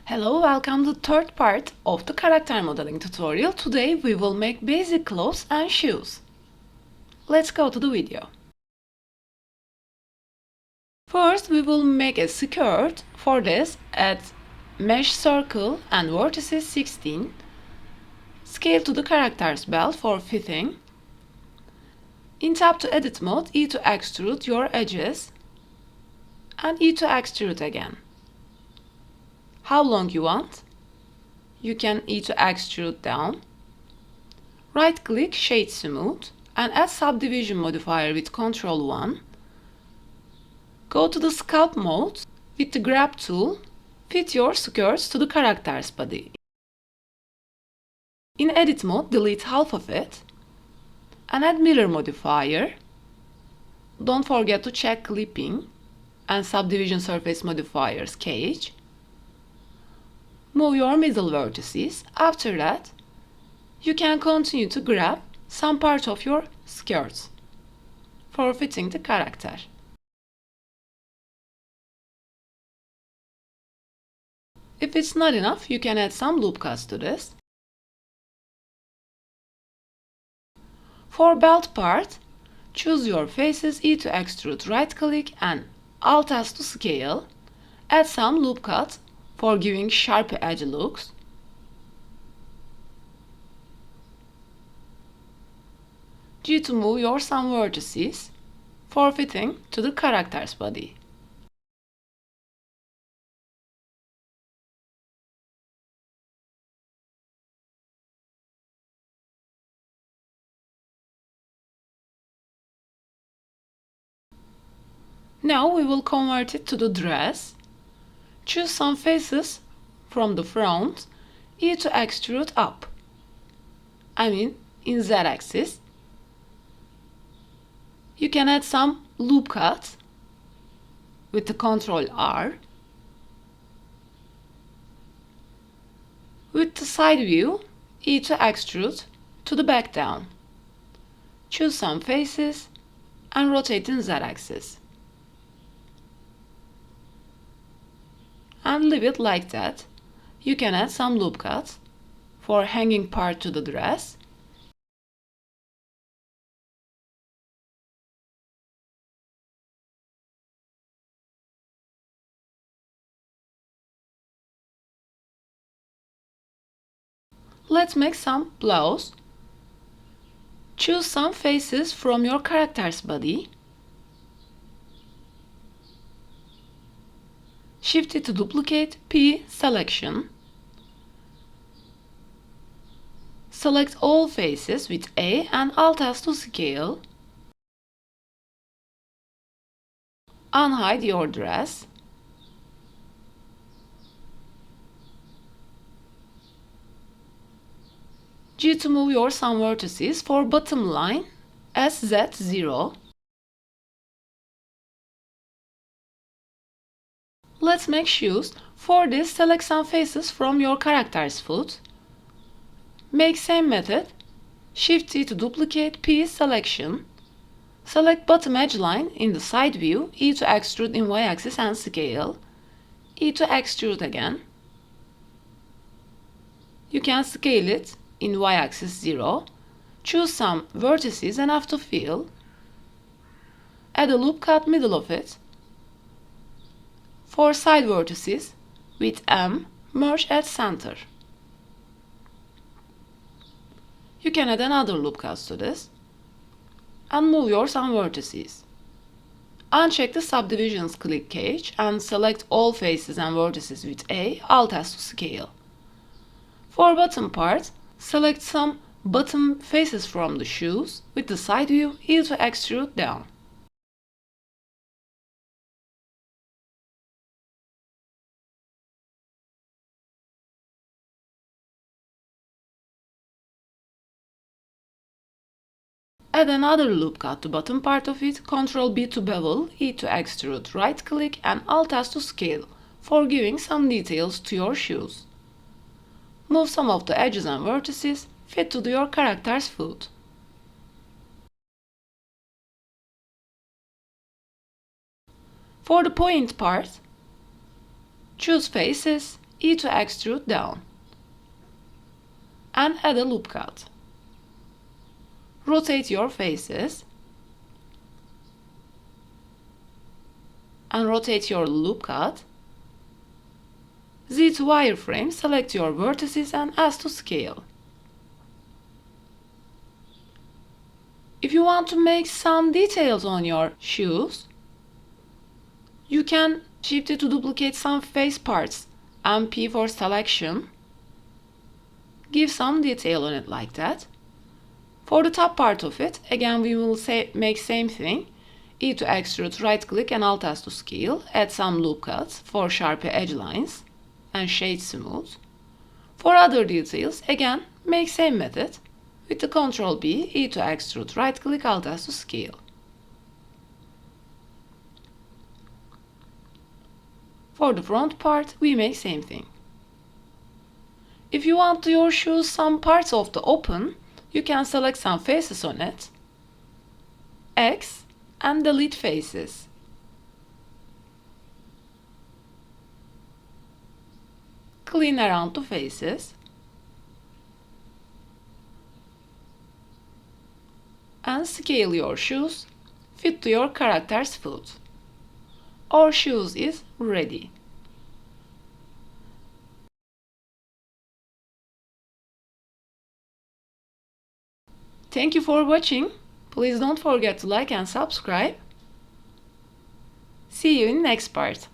Hello, welcome to the third part of the character modeling tutorial. Today we will make basic clothes and shoes. Let's go to the video. First we will make a skirt. For this, add mesh circle and vertices 16. Scale to the character's belt for fitting. In tab to edit mode, E to extrude your edges and E to extrude again. How long you want? You can E to extrude down. Right click Shade Smooth and add subdivision modifier with Ctrl 1. Go to the sculpt mode. With the grab tool, fit your skirts to the character's body. In edit mode, delete half of it and add mirror modifier. Don't forget to check clipping and subdivision surface modifiers cage. Move your middle vertices. After that, you can continue to grab some part of your skirts for fitting the character. If it's not enough, you can add some loop cuts to this. For belt part, choose your faces, E to extrude, right click and Alt S to scale. Add some loop cuts for giving sharp edge looks. G to move your some vertices for fitting to the character's body. Now we will convert it to the dress. Choose some faces from the front, E to extrude up. In Z axis. You can add some loop cuts with the Ctrl R. With the side view, E to extrude to the back down. Choose some faces and rotate in Z axis. And leave it like that. You can add some loop cuts for hanging part to the dress. Let's make some blouse. Choose some faces from your character's body. Shift it to duplicate, P selection. Select all faces with A and Alt S to scale. Unhide your dress. G to move your some vertices. For bottom line, SZ0. Let's make shoes. For this, select some faces from your character's foot. Make same method. Shift T to duplicate, P selection. Select bottom edge line in the side view, E to extrude in Y-axis and scale. E to extrude again. You can scale it in Y-axis 0. Choose some vertices and have to fill. Add a loop cut middle of it. For side vertices, with M, merge at center. You can add another loop cut to this. And move your some vertices. Uncheck the subdivisions click cage and select all faces and vertices with A, Alt S to scale. For bottom part, select some bottom faces from the shoes with the side view, E to extrude down. Add another loop cut to bottom part of it, Ctrl B to bevel, E to extrude, right click and Alt S to scale for giving some details to your shoes. Move some of the edges and vertices, fit to your character's foot. For the point part, choose faces, E to extrude down. And add a loop cut. Rotate your faces. And rotate your loop cut. Z to wireframe, select your vertices and S to scale. If you want to make some details on your shoes, you can shift it to duplicate some face parts and P for selection. Give some detail on it like that. For the top part of it, again we will make same thing. E to extrude, right click and Alt S to scale. Add some loop cuts for sharp edge lines and shade smooth. For other details, again make same method. With the Ctrl B, E to extrude, right click, Alt S to scale. For the front part, we make same thing. If you want your shoes some parts of the open, you can select some faces on it, X, and delete faces. Clean around the faces. And scale your shoes fit to your character's foot. Our shoes is ready. Thank you for watching. Please don't forget to like and subscribe. See you in next part.